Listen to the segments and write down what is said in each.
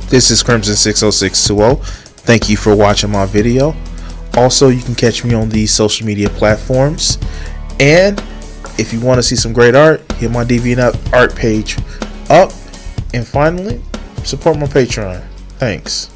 This is Crimson60620. Thank you for watching my video. Also, you can catch me on these social media platforms. And if you want to see some great art, hit my DeviantArt page up. And finally, support my Patreon. Thanks.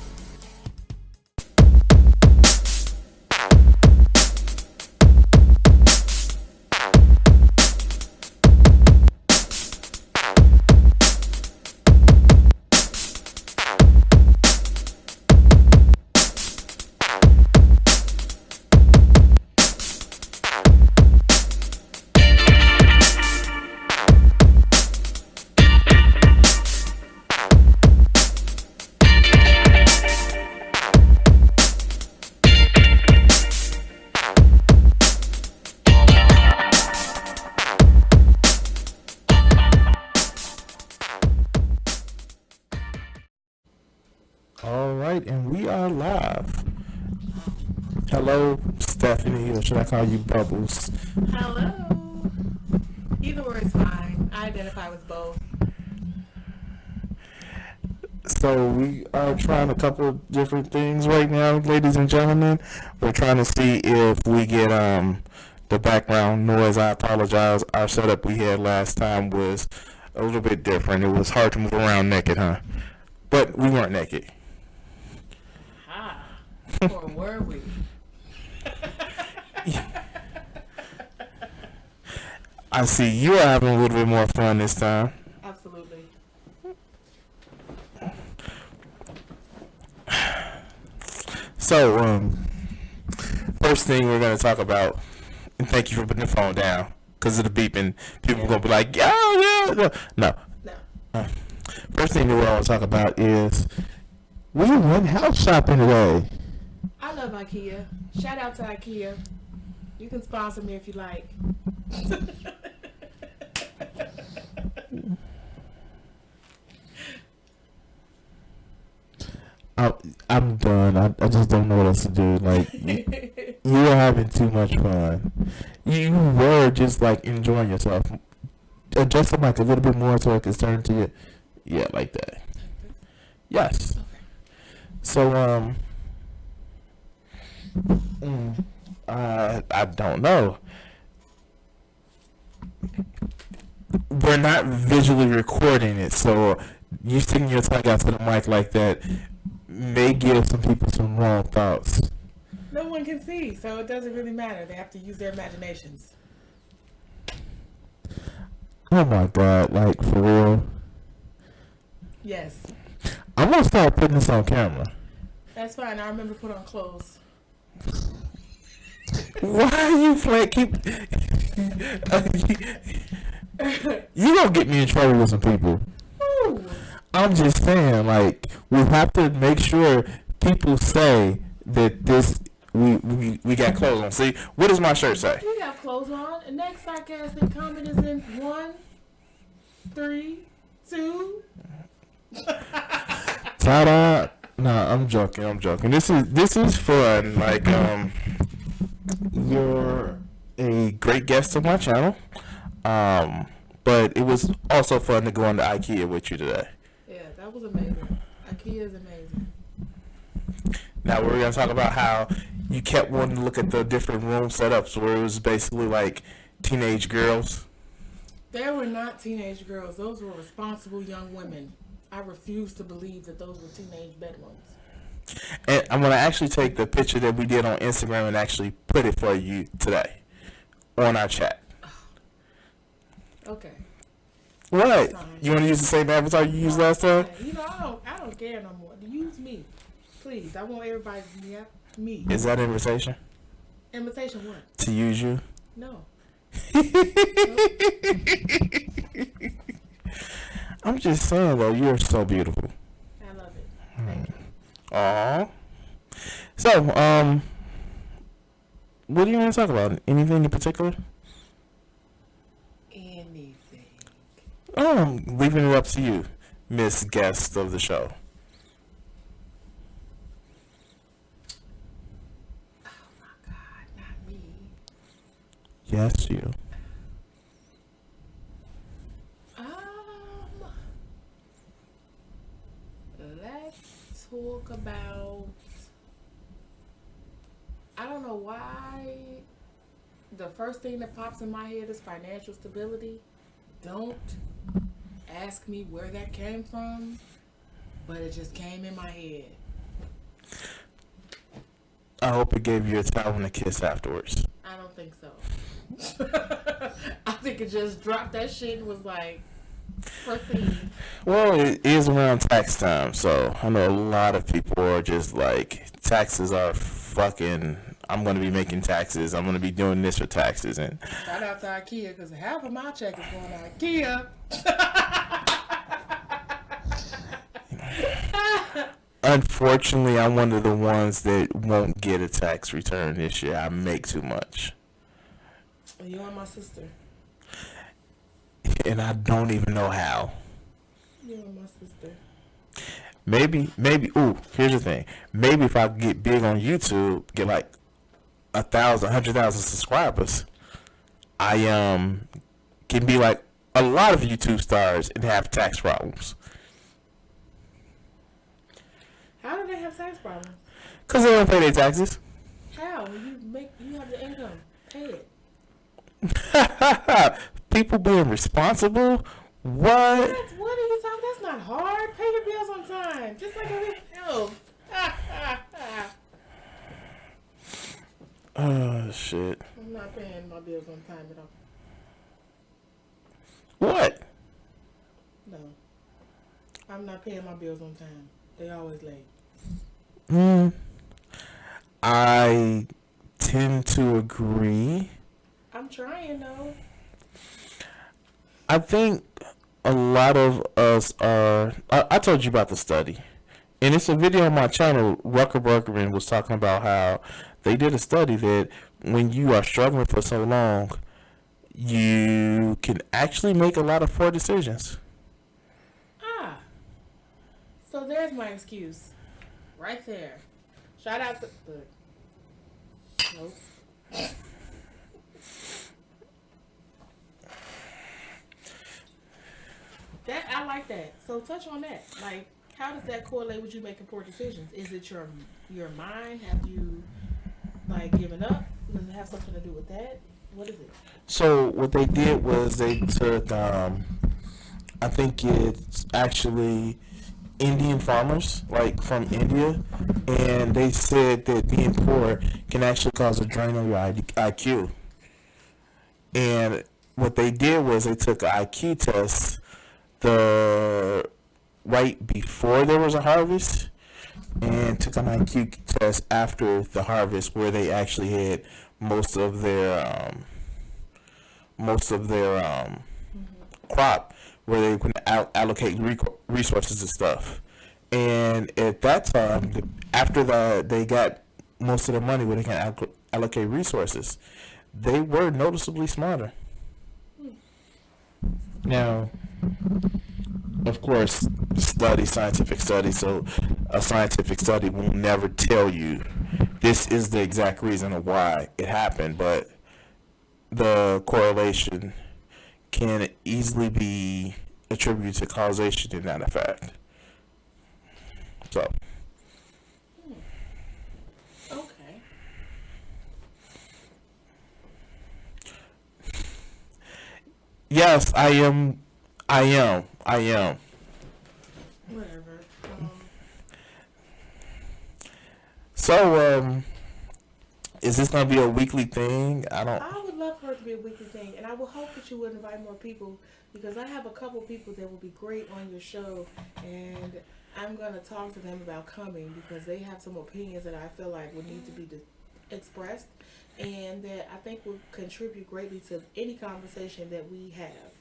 Alright, and we are live. Hello, Stephanie, or should I call you Bubbles? Hello. Either word is fine. I identify with both. So we are trying a couple of different things right now, ladies and gentlemen. We're trying to see if we get the background noise. I apologize. Our setup we had last time was a little bit different. It was hard to move around naked, huh? But we weren't naked. Or were we? I see you are having a little bit more fun this time. Absolutely. So, first thing we're going to talk about, and thank you for putting the phone down, because of the beeping, people are going to be like, yeah. No. First thing that we want to talk about is, we went house shopping today. I love IKEA. Shout out to IKEA. You can sponsor me if you like. I'm done. I just don't know what else to do. Like, you were having too much fun. You were just like enjoying yourself. Adjust the mic a little bit more so it can turn to you. Yeah, like that. Yes. So, I don't know. We're not visually recording it, so you sticking your tongue out to the mic like that may give some people some wrong thoughts. No one can see, so it doesn't really matter. They have to use their imaginations. Oh my God, like for real? Yes. I'm gonna start putting this on camera. That's fine. I remember to put on clothes. Why are you playing? You gonna get me in trouble with some people. Ooh. I'm just saying, like, we have to make sure people say that this we got clothes on. See, what does my shirt say? You got clothes on. The next sarcastic comment is in 1, 3, 2. Ta-da! Nah, I'm joking. This is fun. Like, you're a great guest on my channel. But it was also fun to go into IKEA with you today. Yeah, that was amazing. IKEA is amazing. Now we're gonna talk about how you kept wanting to look at the different room setups where it was basically like teenage girls. There were not teenage girls. Those were responsible young women. I refuse to believe that those were teenage bedrooms. And I'm going to actually take the picture that we did on Instagram and actually put it for you today on our chat. Okay. What? You want to use the same avatar you used last time? You know, I don't care no more. Use me. Please. I want everybody to be me. Is that an invitation? Invitation what? To use you? No. I'm just saying, though, you're so beautiful. I love it. Thank you. Aww. So, what do you want to talk about? Anything in particular? Anything. I'm leaving it up to you, Miss Guest of the show. Oh my God, not me. Yes, you. Let's talk about, I don't know why the first thing that pops in my head is financial stability. Don't ask me where that came from, but it just came in my head. I hope it gave you a towel and a kiss afterwards. I don't think so. I think it just dropped that shit and was like, proceed. Well, it is around tax time, so I know a lot of people are just like, taxes are fucking. I'm gonna be making taxes. I'm gonna be doing this for taxes, and Shout out to IKEA because half of my check is going to IKEA. unfortunately, I'm one of the ones that won't get a tax return this year. I make too much, You and my sister. and I don't even know how. You and my sister. Maybe. Ooh, here's the thing. Maybe if I get big on YouTube, get like 100,000 subscribers, I can be like a lot of YouTube stars and have tax problems. How do they have tax problems? Cause they don't pay their taxes. How? You have the income. Pay it. People being responsible. What? What are you talking? That's not hard. Pay your bills on time, just like everything else. Oh shit. I'm not paying my bills on time at all. What? No, I'm not paying my bills on time. They always late. I tend to agree. I'm trying though. I think a lot of us are. I told you about the study, and it's a video on my channel. Rucker Bergerman was talking about how they did a study that when you are struggling for so long, you can actually make a lot of poor decisions. So there's my excuse, right there. Shout out to. Nope. That I like that. So touch on that. Like, how does that correlate with you making poor decisions? Is it your mind? Have you like given up? Does it have something to do with that? What is it? So what they did was they took, I think it's actually Indian farmers, like from India, and they said that being poor can actually cause a drain on your IQ. And what they did was they took an IQ test the right before there was a harvest, and took an IQ test after the harvest, where they actually had most of their crop, where they can allocate resources and stuff. And at that time, after they got most of the money where they can allocate resources, they were noticeably smarter. Now, of course, scientific study, so a scientific study will never tell you this is the exact reason of why it happened, but the correlation can easily be attributed to causation in that effect. So. Okay. Yes, I am. Whatever. So, is this gonna be a weekly thing? I would love for it to be a weekly thing, and I would hope that you would invite more people, because I have a couple people that will be great on your show, and I'm going to talk to them about coming because they have some opinions that I feel like would need to be expressed, and that I think will contribute greatly to any conversation that we have.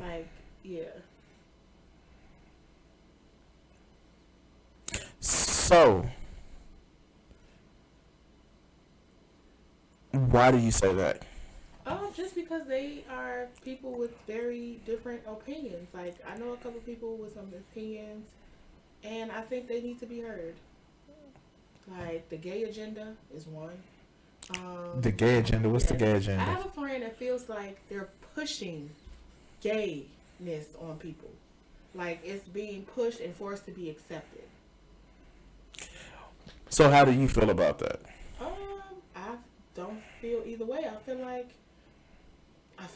Like, yeah. So, why do you say that? Just because they are people with very different opinions. Like, I know a couple people with some opinions, and I think they need to be heard. Like, the gay agenda is one. The gay agenda? What's the gay I agenda? have a friend that feels like they're pushing gayness on people. Like, it's being pushed and forced to be accepted. So how do you feel about that? I don't feel either way. I feel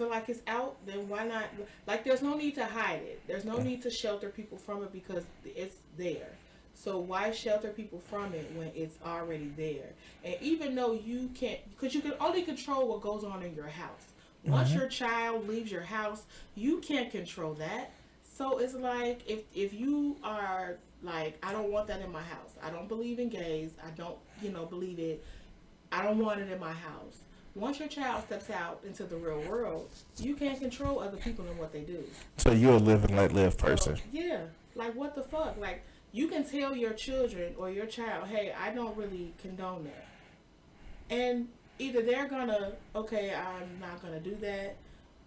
like it's out. Then why not? Like, there's no need to hide it. There's no need to shelter people from it because it's there. So why shelter people from it when it's already there? And even though you can't, because you can only control what goes on in your house. Once your child leaves your house, you can't control that. So it's like if you are like, I don't want that in my house. I don't believe in gays. I don't, believe it. I don't want it in my house. Once your child steps out into the real world, you can't control other people and what they do. So you're a live and let live person. So, yeah. Like, what the fuck? Like, you can tell your children or your child, hey, I don't really condone that. And either they're gonna, okay, I'm not gonna do that,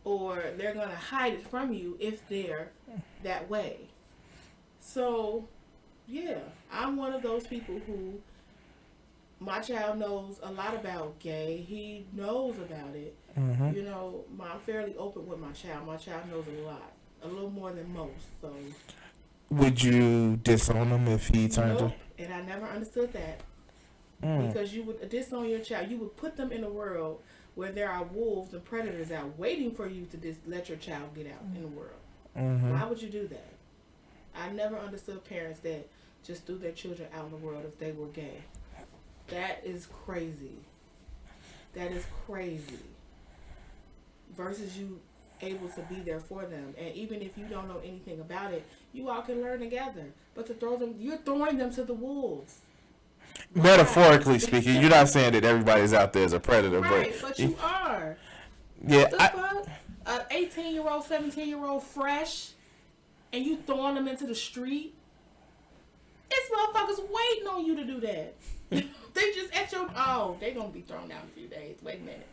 or they're gonna hide it from you if they're that way. So, yeah, I'm one of those people who, my child knows a lot about gay. He knows about it. I'm fairly open with my child. My child knows a lot, a little more than most. So, would you disown him if he turned nope. And I never understood that. Because you would disown your child. You would put them in a world where there are wolves and predators out waiting for you to just let your child get out in the world. Why would you do that? I never understood parents that just threw their children out in the world if they were gay. That is crazy. That is crazy. Versus you able to be there for them. And even if you don't know anything about it, you all can learn together. But to throw them, you're throwing them to the wolves. Metaphorically speaking, you're not saying that everybody's out there as a predator, right, but you are. Yeah, what the fuck? An 18-year-old, 17-year-old fresh, and you throwing them into the street? This motherfucker's waiting on you to do that. They just at your... Oh, they gonna be thrown out in a few days. Wait a minute.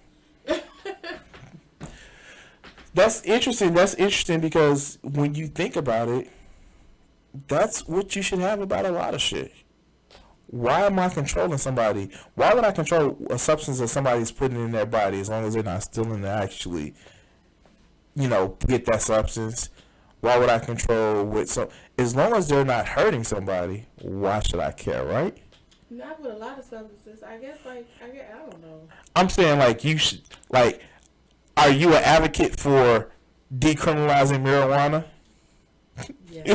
That's interesting. That's interesting because when you think about it, that's what you should have about a lot of shit. Why am I controlling somebody? Why would I control a substance that somebody's putting in their body as long as they're not stealing to actually, get that substance? Why would I control what? So as long as they're not hurting somebody, why should I care, right? Not with a lot of substances. I guess, I don't know. I'm saying, you should, are you an advocate for decriminalizing marijuana? Yes.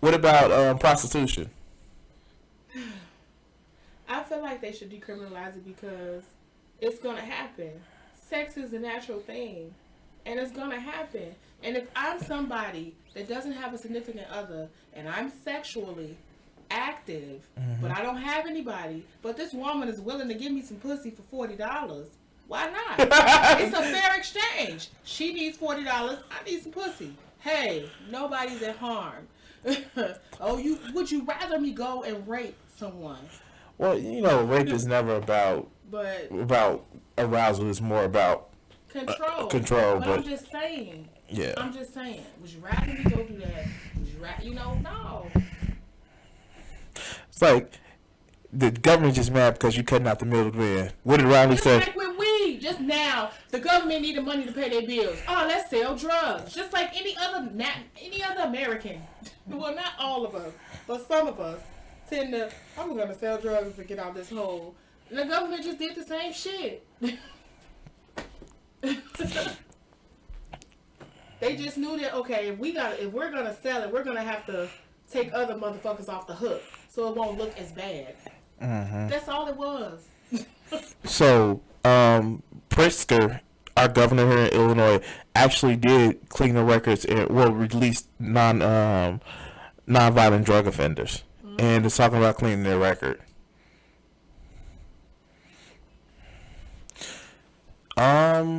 What about prostitution? I feel like they should decriminalize it because it's going to happen. Sex is a natural thing, and it's going to happen. And if I'm somebody that doesn't have a significant other, and I'm sexually active, but I don't have anybody, but this woman is willing to give me some pussy for $40, why not? It's a fair exchange. She needs $40, I need some pussy. Hey, nobody's at harm. Would you rather me go and rape someone? Well, rape is never about arousal. It's more about control. But I'm just saying. Yeah. I'm just saying. Would you rather me go do that? Would you rather, no. It's like the government just mad because you cutting out the middleman. What did Riley say? Like with weed, just now, the government needed money to pay their bills. Oh, let's sell drugs, just like any other American. Well, not all of us, but some of us tend to. I'm gonna sell drugs to get out this hole. And the government just did the same shit. They just knew that if we're gonna sell it, we're gonna have to take other motherfuckers off the hook, so it won't look as bad. That's all it was. So, Pritzker, our governor here in Illinois, actually did clean the records and release non-violent drug offenders, and it's talking about cleaning their record. Do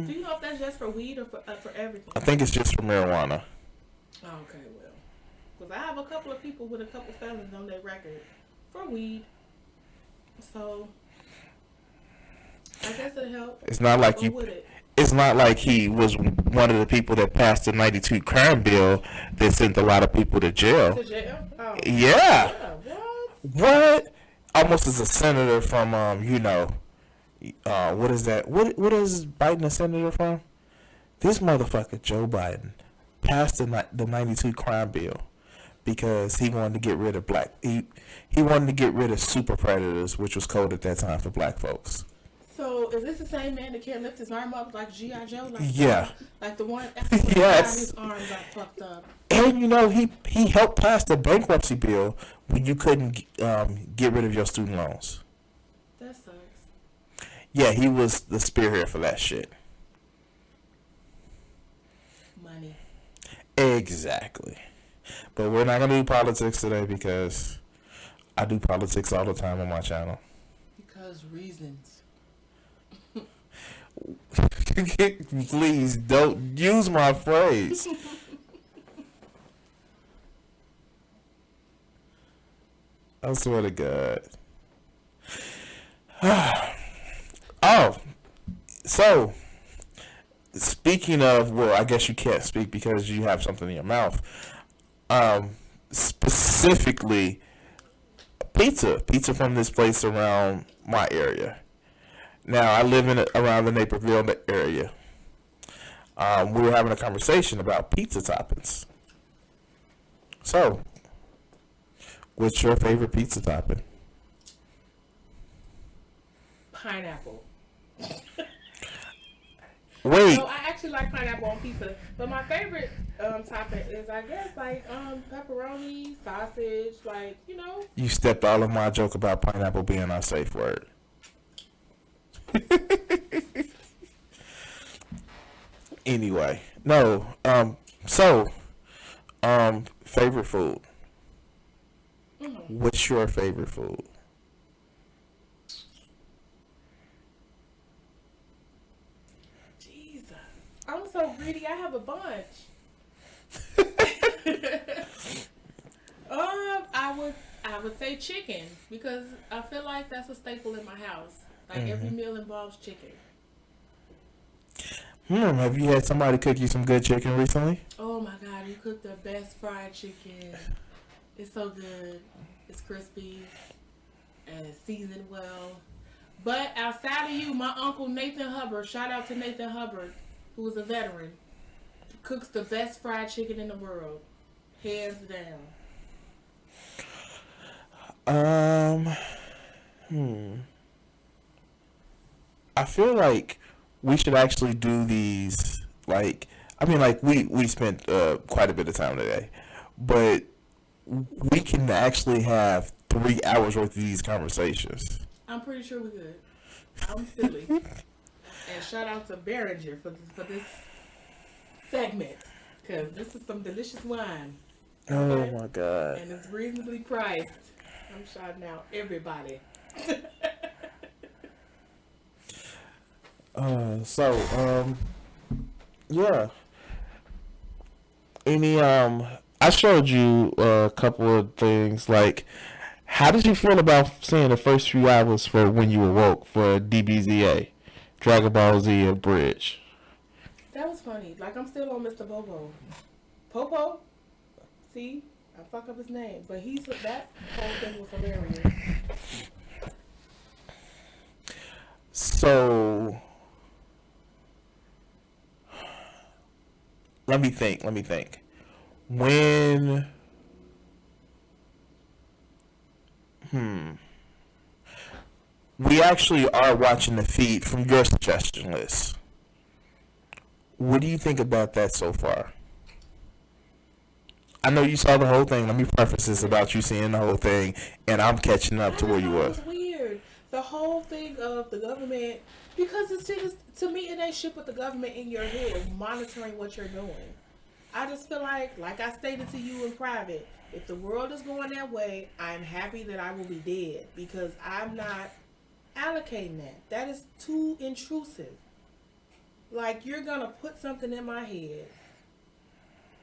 you know if that's just for weed or for everything? I think it's just for marijuana. Oh, okay, well, because I have a couple of people with a couple felonies on their record for weed, so I guess it'll help. It's not like It's not like he was one of the people that passed the '92 crime bill that sent a lot of people to jail. To jail? Oh. Yeah. What? Almost as a senator from what is that? What is Biden a senator from? This motherfucker Joe Biden passed the '92 crime bill, because he wanted to get rid of he wanted to get rid of super predators, which was code at that time for black folks. So is this the same man that can't lift his arm up like G.I. Joe? Like Yeah. Like the one Yes. his arm got fucked up. And he helped pass the bankruptcy bill when you couldn't get rid of your student loans. That sucks. Yeah, he was the spearhead for that shit. Money. Exactly. But we're not gonna do politics today because I do politics all the time on my channel. Because reasons. Please don't use my phrase. I swear to God. Oh, so speaking of, well, I guess you can't speak because you have something in your mouth. Specifically, pizza from this place around my area. Now, I live around the Naperville area. We were having a conversation about pizza toppings. So, what's your favorite pizza topping? Pineapple. Wait. So I actually like pineapple on pizza, but my favorite topping is, I guess, like pepperoni, sausage, like, You stepped all of my joke about pineapple being our safe word. Anyway, no. Favorite food. What's your favorite food? Jesus, I'm so greedy. I have a bunch. I would say chicken because I feel like that's a staple in my house. Like every meal involves chicken. Have you had somebody cook you some good chicken recently? Oh my God, you cook the best fried chicken. It's so good. It's crispy and it's seasoned well. But outside of you, my uncle Nathan Hubbard, shout out to Nathan Hubbard, who was a veteran, cooks the best fried chicken in the world. Hands down. I feel like we should actually do these. We spent quite a bit of time today, but we can actually have 3 hours worth of these conversations. I'm pretty sure we could. I'm silly. And shout out to Behringer for this segment, because this is some delicious wine. Okay? Oh my God. And it's reasonably priced. I'm shouting out everybody. Yeah. I showed you a couple of things. Like, how did you feel about seeing the first few hours for when you awoke for DBZA, Dragon Ball Z Bridge? That was funny. Like, I'm still on Mr. Bobo. Popo? See? I fuck up his name. But that whole thing was hilarious. So, let me think. When, we actually are watching the feed from your suggestion list. What do you think about that so far? I know you saw the whole thing. Let me preface this about you seeing the whole thing, and I'm catching up to where you were. It was weird. The whole thing of the government, because it's just, to me, it ain't shit with the government in your head monitoring what you're doing. I just feel like I stated to you in private, if the world is going that way, I'm happy that I will be dead because I'm not allocating that. That is too intrusive. Like, you're gonna put something in my head.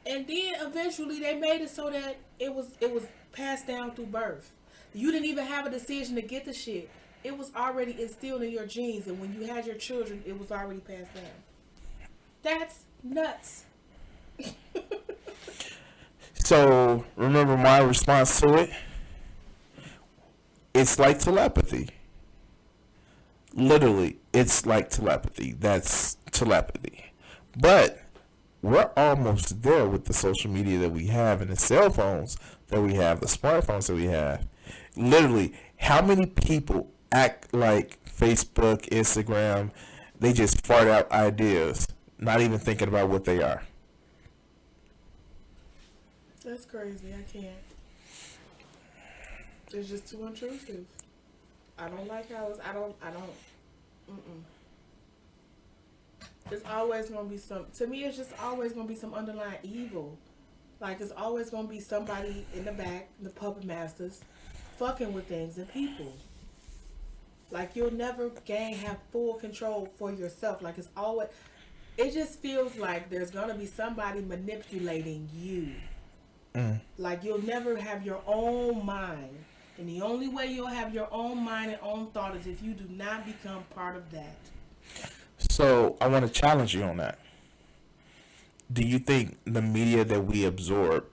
And then eventually they made it so that it was passed down through birth. You didn't even have a decision to get the shit. It was already instilled in your genes, and when you had your children, it was already passed down. That's nuts. So, remember my response to it? It's like telepathy. Literally, it's like telepathy. That's telepathy. But we're almost there with the social media that we have and the cell phones that we have, the smartphones that we have. Literally, how many people act like Facebook, Instagram, they just fart out ideas, not even thinking about what they are? That's crazy. I can't. It's just too intrusive. I don't like how it's. I don't. Mm-mm. It's always gonna be some. To me, it's just always gonna be some underlying evil. Like it's always gonna be somebody in the back, the puppet masters, fucking with things and people. Like you'll never have full control for yourself. Like it's always. It just feels like there's gonna be somebody manipulating you. Like you'll never have your own mind. And the only way you'll have your own mind and own thought is if you do not become part of that. So I want to challenge you on that. Do you think the media that we absorb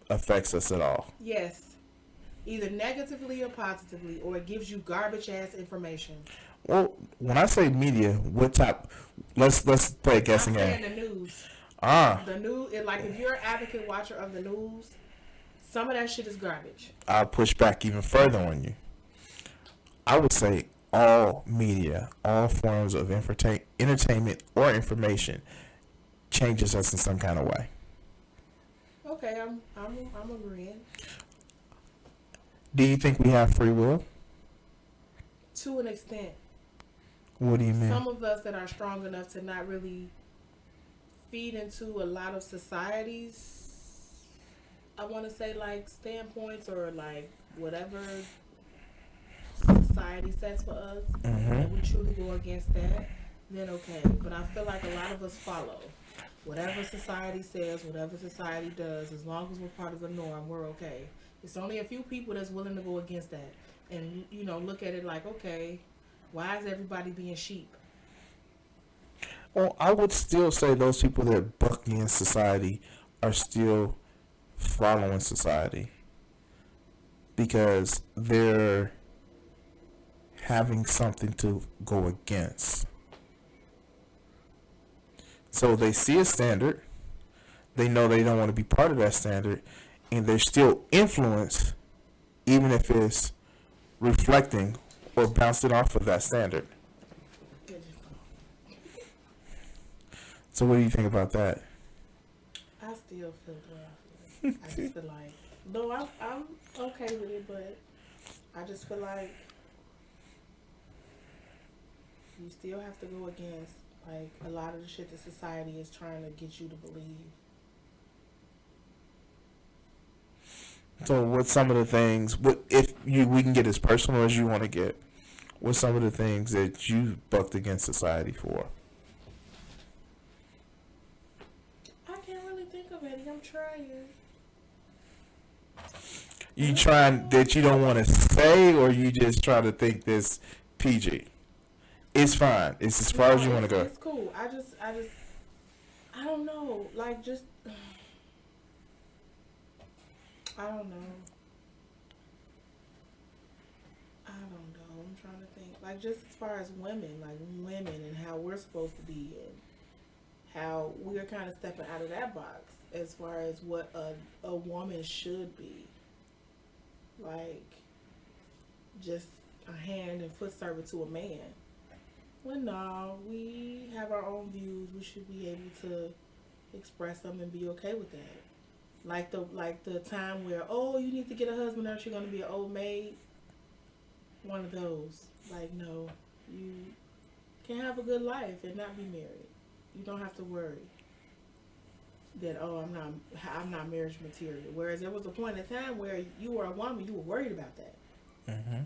affects us at all? Yes. Either negatively or positively, or it gives you garbage ass information. Well, when I say media, what type? Let's play a guessing game. I'm saying the news. The news, like if you're an advocate watcher of the news, some of that shit is garbage. I'll push back even further on you. I would say all media, all forms of entertainment or information changes us in some kind of way. Okay, I'm agreeing. Do you think we have free will? To an extent. What do you mean? Some of us that are strong enough to not really feed into a lot of societies, I want to say like standpoints or like whatever society sets for us, and we truly go against that, then okay. But I feel like a lot of us follow whatever society says, whatever society does. As long as we're part of the norm, we're okay. It's only a few people that's willing to go against that and, you know, look at it like, okay, why is everybody being sheep? Well, I would still say those people that buck against society are still following society because they're having something to go against. So they see a standard, they know they don't want to be part of that standard, and they're still influenced even if it's reflecting or bouncing off of that standard. So what do you think about that? I still feel bad. I just feel like, no, I'm okay with it, but I just feel like you still have to go against like a lot of the shit that society is trying to get you to believe. So what's some of the things, we can get as personal as you want to get, what's some of the things that you bucked against society for? I can't really think of any. I'm trying. You trying that you don't want to say, or you just try to think this PG? It's fine. It's as far as you want to go. It's cool. I don't know. Like, just, I don't know. I'm trying to think. Like, just as far as women and how we're supposed to be and how we're kind of stepping out of that box as far as what a woman should be. Like, just a hand and foot servant to a man. Well, no, we have our own views. We should be able to express them and be okay with that. Like the time where, oh, you need to get a husband or you're going to be an old maid. One of those. Like, no, you can have a good life and not be married. You don't have to worry that, oh, I'm not marriage material. Whereas there was a point in time where you were a woman, you were worried about that. Mm-hmm.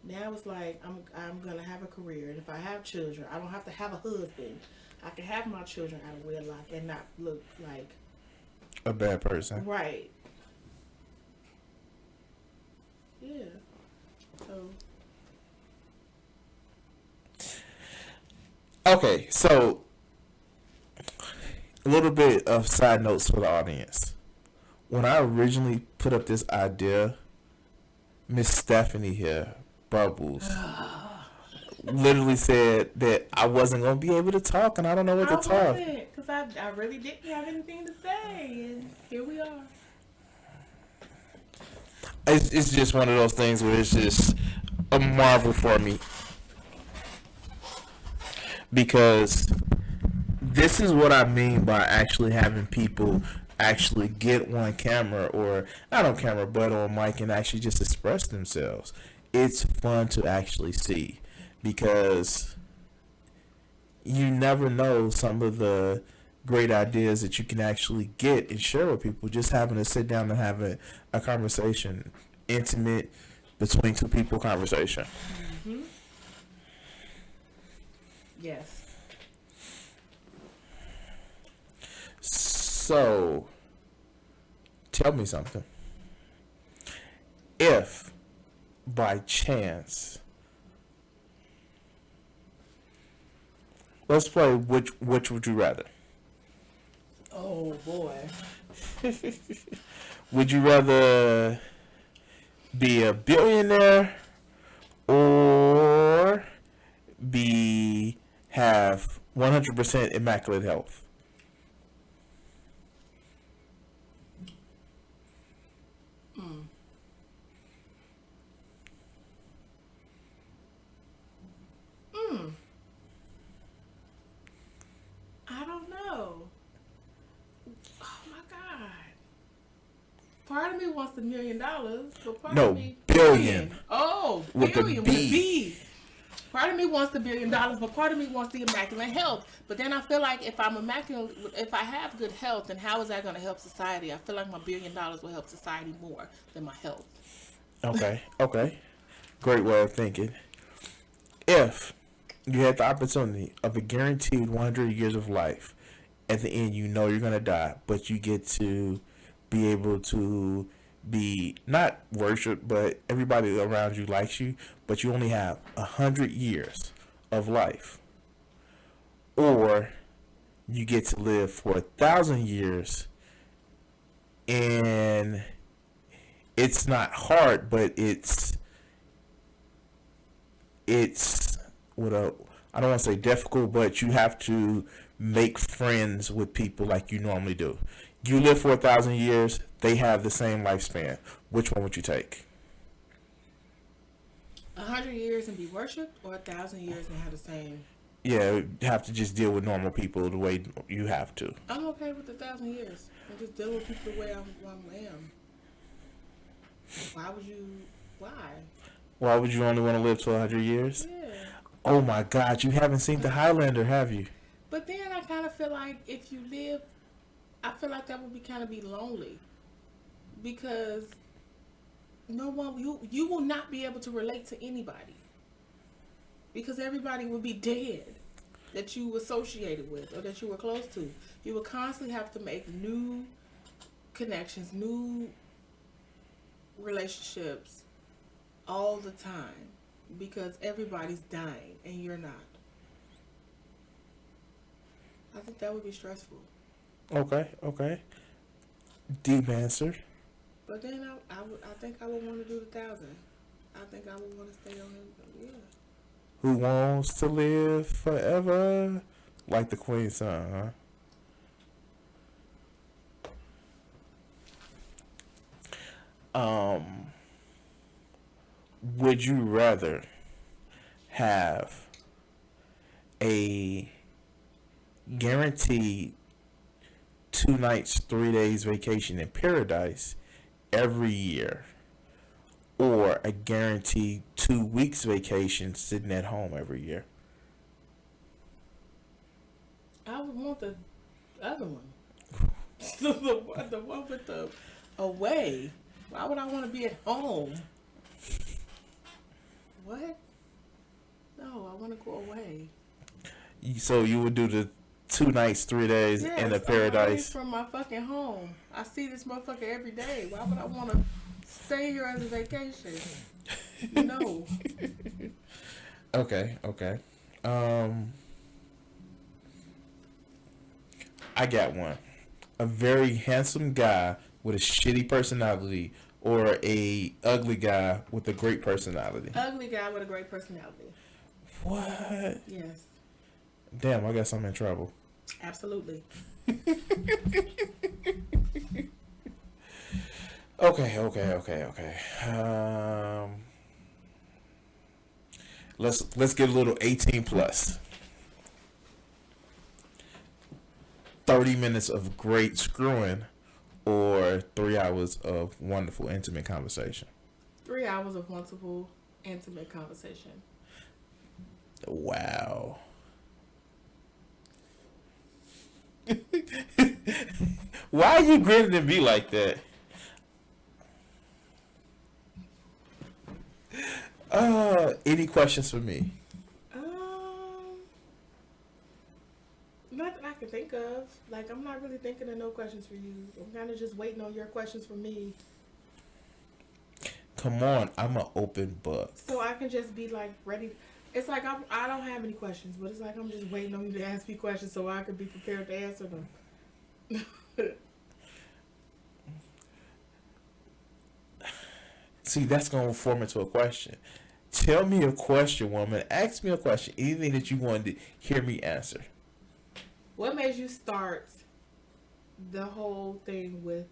Now it's like I'm gonna have a career, and if I have children, I don't have to have a husband. I can have my children out of wedlock and not look like a bad person. Right. Yeah. So. Okay, so a little bit of side notes for the audience. When I originally put up this idea, Miss Stephanie here, Bubbles, literally said that I wasn't going to be able to talk, and I don't know what to talk. I wasn't, because I really didn't have anything to say, and here we are. It's just one of those things where it's just a marvel for me, because this is what I mean by actually having people actually get on camera, or not on camera but on mic, and actually just express themselves. It's fun to actually see, because you never know some of the great ideas that you can actually get and share with people, just having to sit down and have a conversation, intimate, between two people conversation. Mm-hmm. Yes. So, tell me something. If, by chance, let's play which would you rather? Oh boy. Would you rather be a billionaire or have 100% immaculate health? I don't know. Oh my God. Part of me wants $1 million, but part of me billion. Oh, With a billion with a B. Part of me wants $1 billion, but part of me wants the immaculate health. But then I feel like if I'm immaculate, if I have good health, then how is that going to help society? I feel like my $1 billion will help society more than my health. Okay. Great way of thinking. If you had the opportunity of a guaranteed 100 years of life, at the end you know you're going to die, but you get to be able to be not worshipped, but everybody around you likes you, but you only have 100 years of life, or you get to live for 1,000 years, and it's not hard, but it's with a, I don't want to say difficult, but you have to make friends with people like you normally do. You live for 1,000 years, they have the same lifespan. Which one would you take? 100 years and be worshipped, or 1,000 years and have the same? Yeah, you have to just deal with normal people the way you have to. I'm okay with 1,000 years and just deal with people the way I am. Why would you? Why? Why would you only want to live to 100 years? Yeah. Oh my God, you haven't seen The Highlander, have you? But then I kind of feel like if you live, I feel like that would be kind of be lonely, because no one, you will not be able to relate to anybody, because everybody would be dead that you associated with or that you were close to. You would constantly have to make new connections, new relationships all the time, because everybody's dying and you're not. I think that would be stressful. Okay. Deep answer. But then I think I would want to do 1,000. I think I would want to stay on it. Yeah. Who wants to live forever? Like the Queen's son, huh? Would you rather have a guaranteed 2 nights, 3 days vacation in paradise every year, or a guaranteed 2 weeks vacation sitting at home every year? I would want the other one. the one with the away. Why would I want to be at home? What? No, I want to go away. So you would do the 2 nights, 3 days in a paradise from my fucking home. I see this motherfucker every day. Why would I want to stay here as a vacation? No. Okay. I got one. A very handsome guy with a shitty personality, or a ugly guy with a great personality. Ugly guy with a great personality. What? Yes. Damn, I guess I'm in trouble. Absolutely. Okay. Let's get a little 18 plus. 30 minutes of great screwing, or 3 hours of wonderful intimate conversation. 3 hours of wonderful, intimate conversation. Wow. Why are you grinning at me like that? Any questions for me? Not that I can think of. Like, I'm not really thinking of no questions for you. I'm kind of just waiting on your questions for me. Come on, I'm an open book. So I can just be like ready. It's like I don't have any questions, but it's like I'm just waiting on you to ask me questions so I can be prepared to answer them. See, that's going to form into a question. Tell me a question, woman. Ask me a question. Anything that you wanted to hear me answer. What made you start the whole thing with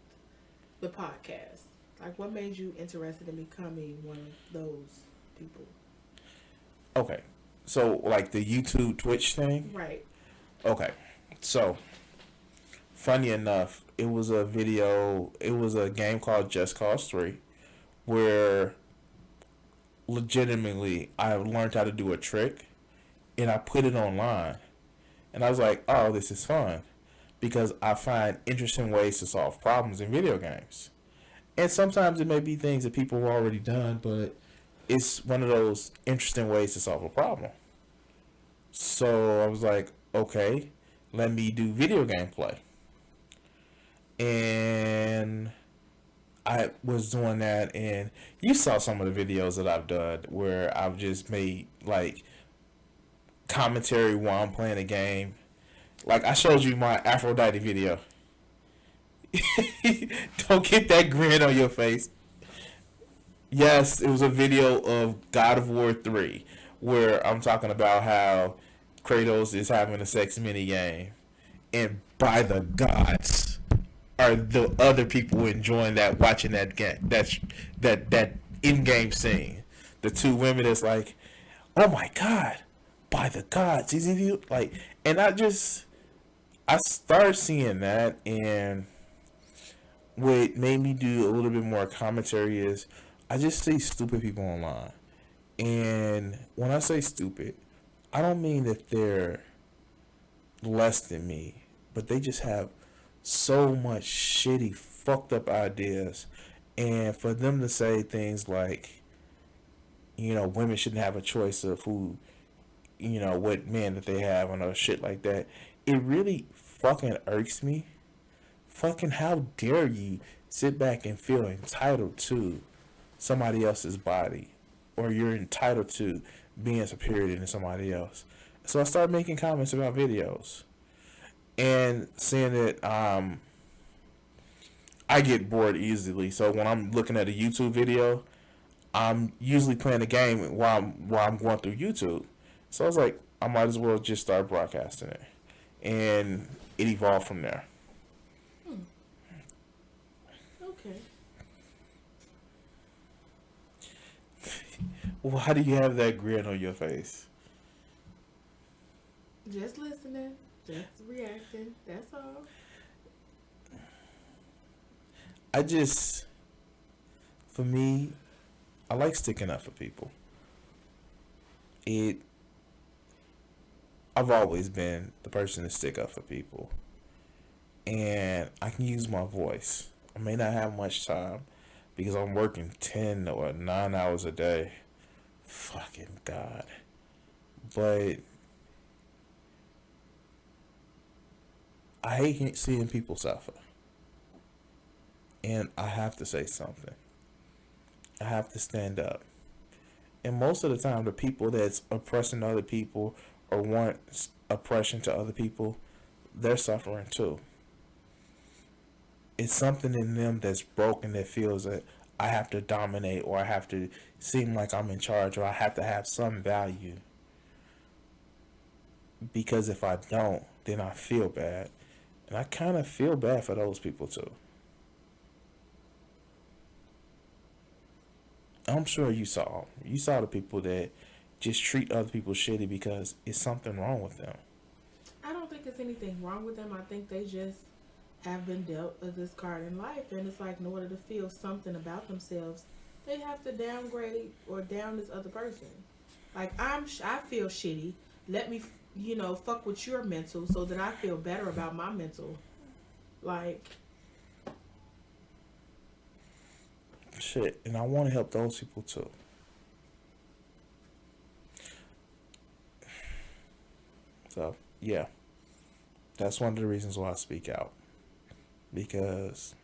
the podcast? Like, what made you interested in becoming one of those people? Okay. So, like the YouTube Twitch thing? Right. Okay. So, funny enough, it was a game called Just Cause 3 where legitimately I learned how to do a trick and I put it online. And I was like, oh, this is fun because I find interesting ways to solve problems in video games. And sometimes it may be things that people have already done, but it's one of those interesting ways to solve a problem. So I was like, okay, let me do video game play. And I was doing that, and you saw some of the videos that I've done where I've just made like commentary while I'm playing a game. Like I showed you my Aphrodite video. Don't get that grin on your face. Yes, it was a video of God of War 3 where I'm talking about how Kratos is having a sex mini game, and by the gods, are the other people enjoying that, watching that game, that in-game scene. The two women is like, oh my god, by the gods, is he like? And I started seeing that, and what made me do a little bit more commentary is I just see stupid people online. And when I say stupid, I don't mean that they're less than me, but they just have so much shitty, fucked up ideas. And for them to say things like, women shouldn't have a choice of who, what man that they have and shit like that, it really fucking irks me. Fucking how dare you sit back and feel entitled to somebody else's body, or you're entitled to being superior than somebody else. So I started making comments about videos and saying that I get bored easily. So when I'm looking at a YouTube video, I'm usually playing a game while I'm going through YouTube. So I was like, I might as well just start broadcasting it, and it evolved from there. Okay. Why do you have that grin on your face? Just listening, just reacting. That's all. For me, I like sticking up for people. I've always been the person to stick up for people. And I can use my voice. I may not have much time because I'm working 10 or 9 hours a day. Fucking God. But I hate seeing people suffer. And I have to say something. I have to stand up. And most of the time, the people that's oppressing other people or want oppression to other people, they're suffering too. It's something in them that's broken that feels that I have to dominate, or I have to seem like I'm in charge, or I have to have some value. because if I don't, then I feel bad. And I kind of feel bad for those people too. I'm sure you saw the people that just treat other people shitty because it's something wrong with them. I don't think there's anything wrong with them. I think they just have been dealt a this card in life, and it's like in order to feel something about themselves, they have to downgrade or down this other person. Like I feel shitty. Let me, fuck with your mental so that I feel better about my mental. Like shit, and I want to help those people too. So yeah, that's one of the reasons why I speak out, because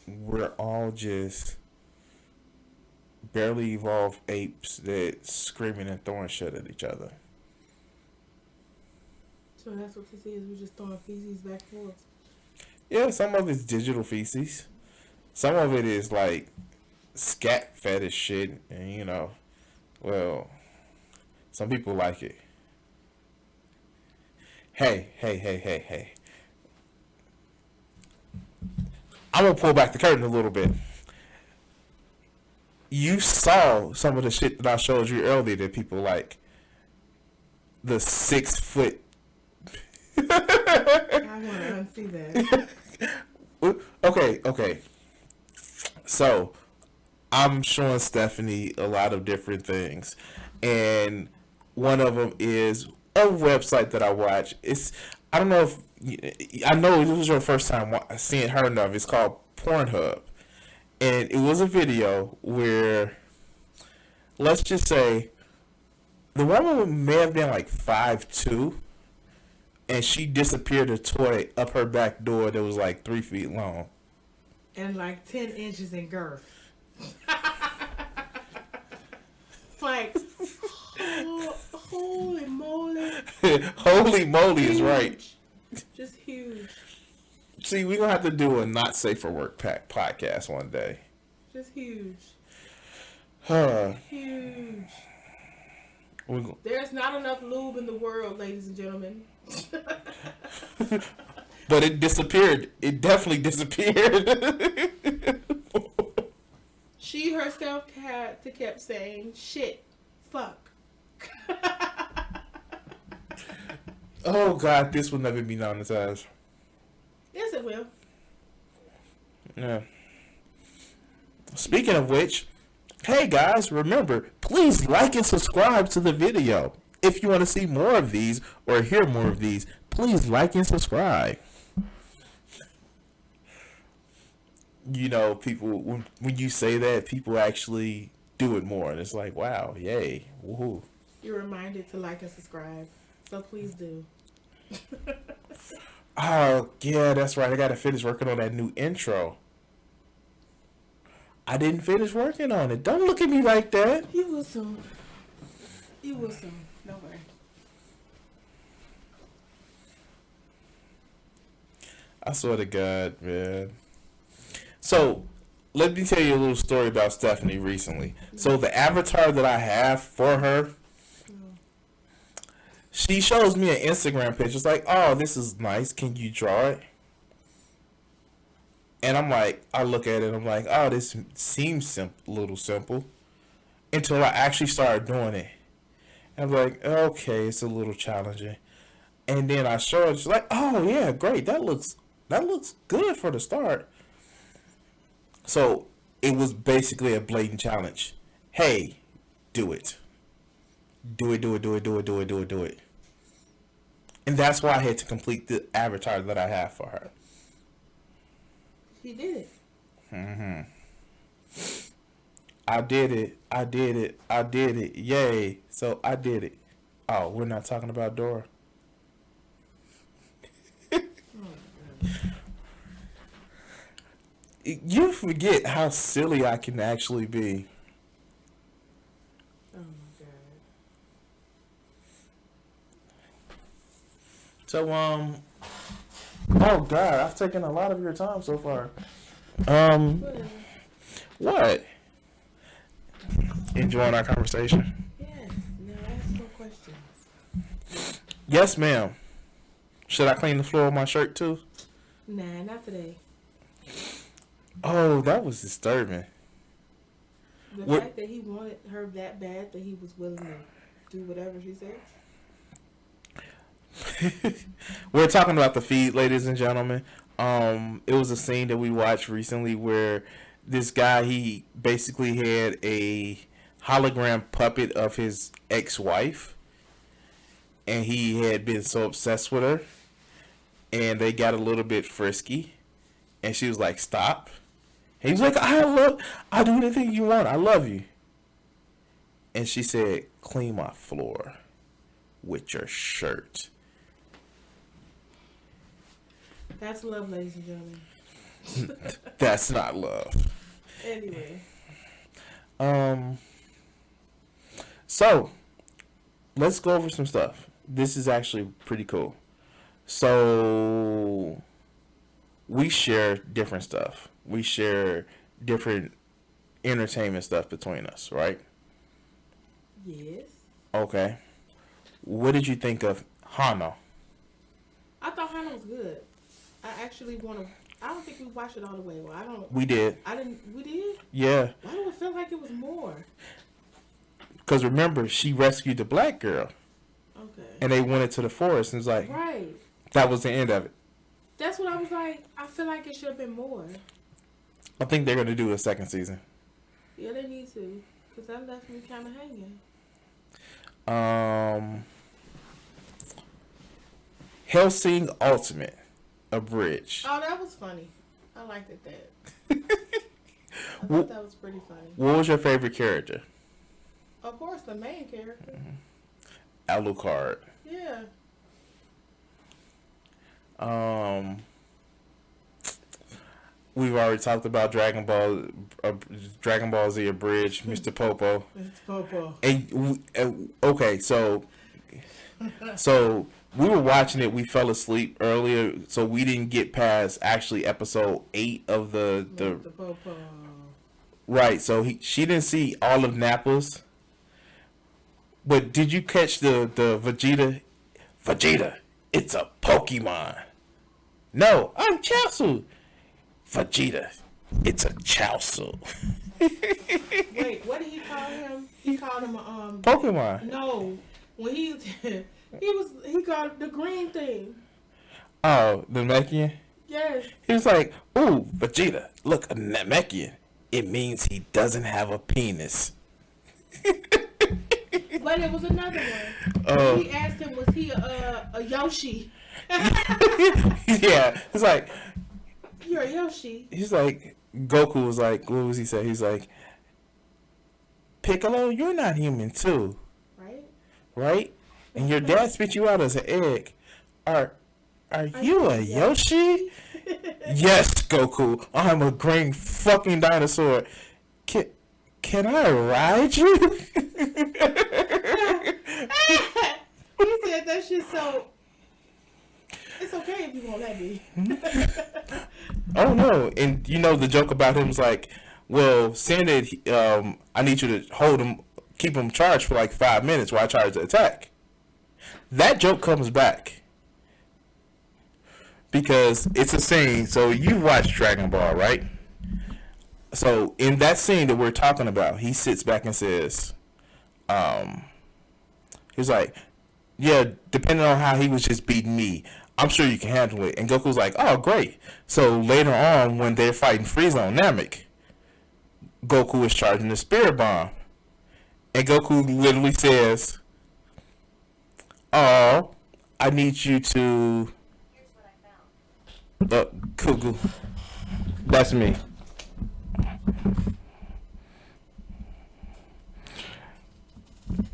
we're all just barely evolved apes that screaming and throwing shit at each other. so that's what this is. We're just throwing feces back and forth. Yeah, some of it's digital feces. Some of it is like scat fetish shit, and well, some people like it. Hey. I'm gonna pull back the curtain a little bit. You saw some of the shit that I showed you earlier that people like. The 6 foot. I want to unsee that. Okay. So, I'm showing Stephanie a lot of different things, and one of them is a website that I watch. I don't know if I know it was your first time seeing her enough. It's called Pornhub, and it was a video where, let's just say, the woman may have been like 5'2", and she disappeared a toy up her back door that was like 3 feet long. And like 10 inches in girth. Like, holy moly. Holy moly is right. Just huge. See, we're going to have to do a not safe for work podcast one day. Just huge. Huge. There's not enough lube in the world, ladies and gentlemen. But it disappeared. It definitely disappeared. She herself kept saying, shit, fuck. Oh, God, this will never be monetized. Yes, it will. Yeah. Speaking of which, hey, guys, remember, please like and subscribe to the video. If you want to see more of these or hear more of these, please like and subscribe. People, when you say that, people actually do it more. And it's like, wow, yay, woohoo. You're reminded to like and subscribe. So please do. Oh, yeah, that's right. I got to finish working on that new intro. I didn't finish working on it. Don't look at me like that. You will soon. You will soon. Don't worry. I swear to God, man. So, let me tell you a little story about Stephanie recently. So, the avatar that I have for her, she shows me an Instagram picture. It's like, oh, this is nice. Can you draw it? And I'm like, I look at it. I'm like, oh, this seems a little simple. Until I actually started doing it. And I'm like, okay, it's a little challenging. And then I show it. She's like, oh, yeah, great. That looks good for the start. So it was basically a blatant challenge. Hey, do it. Do it. And that's why I had to complete the avatar that I have for her. He did it. Mm-hmm. I did it. Yay. So I did it. Oh, we're not talking about Dora. You forget how silly I can actually be. Oh my God. So, oh God, I've taken a lot of your time so far. What? Enjoying our conversation? Yes. Now ask some questions. Yes, ma'am. Should I clean the floor with my shirt too? Nah, not today. Oh, that was disturbing. The What? fact that he wanted her that bad that he was willing to do whatever she said. We're talking about the feed, ladies and gentlemen. It was a scene that we watched recently where this guy, he basically had a hologram puppet of his ex-wife, and he had been so obsessed with her, and they got a little bit frisky, and she was like, "Stop." And he was like, I'll do anything you want. I love you." And she said, "Clean my floor with your shirt." That's love, ladies and gentlemen. That's not love. Anyway. So let's go over some stuff. This is actually pretty cool. So we share different stuff. We share different entertainment stuff between us, right? Yes. Okay. What did you think of Hana? I thought Hannah was good. I actually want to. I don't think we watched it all the way. Well, I don't. We did. I didn't. We did. Yeah. Why do I feel like it was more? Because remember, she rescued the black girl. Okay. And they went into the forest and it's like, Right. that was the end of it. That's what I was like. I feel like it should have been more. I think they're going to do a second season. Yeah, they need to. Because that left me kind of hanging. Hellsing Ultimate, abridged. Oh, that was funny. I liked it that. I thought that was pretty funny. What was your favorite character? Of course, the main character. Alucard. Yeah. We've already talked about Dragon Ball Z abridged, Mr. Popo. Mr. Popo. Okay, so we were watching it. We fell asleep earlier, so we didn't get past actually episode 8 of the Popo. Right. So she didn't see all of Nappa's. But did you catch the Vegeta? Vegeta, it's a Pokemon. No, I'm Chaozu. Vegeta, it's a Chaozu. Wait, what did he call him? He called him a Pokemon. No, when he called it the green thing. Oh, the Namekian? Yes. He was like, "Ooh, Vegeta, look, a Namekian. It means he doesn't have a penis." But it was another one. He asked him, was he a Yoshi? Yeah, it's like, you're a Yoshi. He's like, Goku was like, what was he say? He's like, Piccolo, you're not human too. Right? And your dad spit you out as an egg. Are you a Yoshi? Yes, Goku. I'm a green fucking dinosaur. Can I ride you? He said that shit so... It's okay if you won't let me. Oh, no. And you know the joke about him was like, well, saying that I need you to hold him, keep him charged for like 5 minutes while I try to attack. That joke comes back. Because it's a scene. So you watched Dragon Ball, right? So in that scene that we're talking about, he sits back and says, he's like, yeah, depending on how he was just beating me, I'm sure you can handle it. And Goku's like, oh, great. So later on, when they're fighting Frieza on Namek, Goku is charging the Spirit Bomb. And Goku literally says, oh, I need you to... Here's what I found. Kugu. That's me.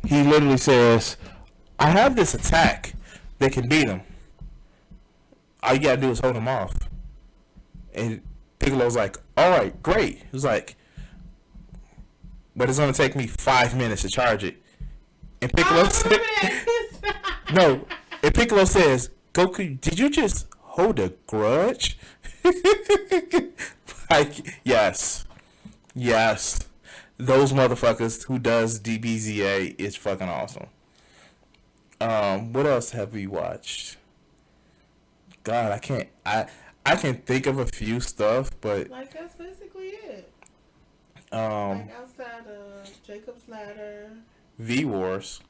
He literally says, I have this attack that can beat him. All you gotta do is hold him off. And Piccolo's like, alright, great. He's like, but it's gonna take me 5 minutes to charge it. And Piccolo says, no. And Piccolo says, Goku, did you just hold a grudge? Like, yes. Those motherfuckers who does DBZA is fucking awesome. What else have we watched? God, I can't. I can think of a few stuff, but Like that's basically it. um, Like outside of Jacob's Ladder, V Wars,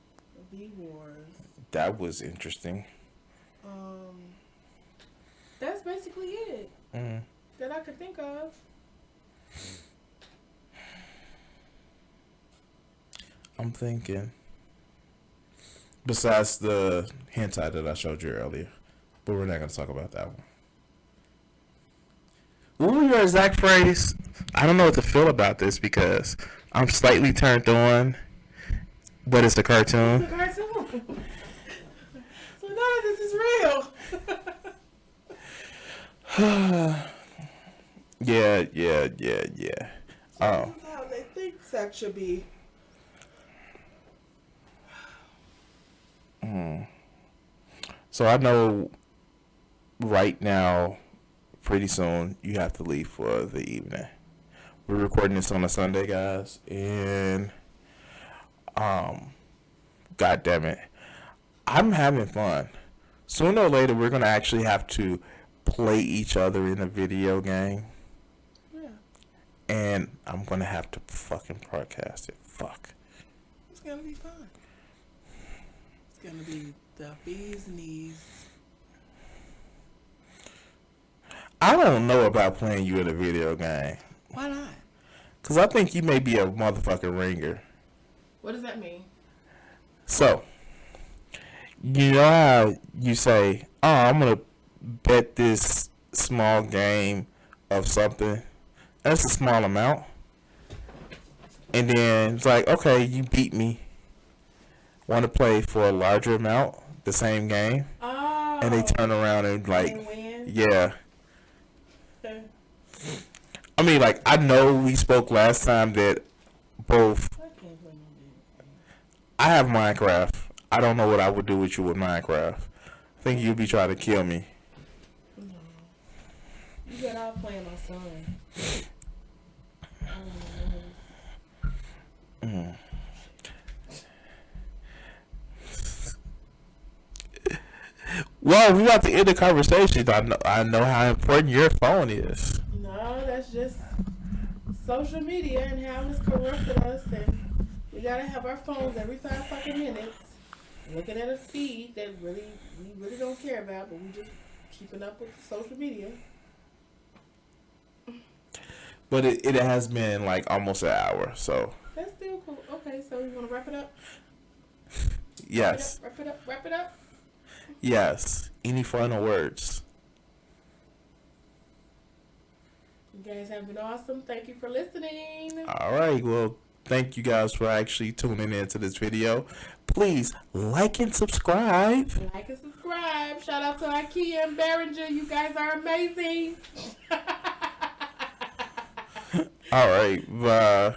V Wars. that was interesting. That's basically it Mm. that I could think of. I'm thinking. Besides the hentai that I showed you earlier, but we're not gonna talk about that one. What was your exact phrase? I don't know what to feel about this because I'm slightly turned on, but it's a It's cartoon. a cartoon. So none of this is real. Yeah. This is how they think sex should be. So I know right now, pretty soon, you have to leave for the evening. We're recording this on a Sunday, guys, and God damn it, I'm having fun. Sooner or later, we're gonna actually have to play each other in a video game, Yeah. and I'm gonna have to fucking broadcast it. Fuck. It's gonna be fun. It's gonna be the bee's knees. I don't know about playing you in a video game, Why not? cause I think you may be a motherfucking ringer. What does that mean? So, you know how you say, "Oh, I'm gonna bet this small game of something." That's a small amount, and then it's like, "Okay, you beat me. Want to play for a larger amount, the same game?" Oh. And they turn around and They like, win. "Yeah." I mean, like, I know we spoke last time that both. I can't play no game. I have Minecraft. I don't know what I would do with you with Minecraft. I think you'd be trying to kill me. No. You get out playing my son. Well, we about to end the conversation. I know how important your phone is. No, that's just social media and how it's corrupted us, and we gotta have our phones every 5 fucking minutes, looking at a feed that we really don't care about, but we just keeping up with social media. But it has been like almost an hour, so That's still cool. Okay, so you wanna wrap it up? yes. Wrap it up. Wrap it up. Yes. Any final words? You guys have been awesome. Thank you for listening. All right. Well, thank you guys for actually tuning into this video. Please like and subscribe. Like and subscribe. Shout out to IKEA and Behringer. You guys are amazing. All right. Bye.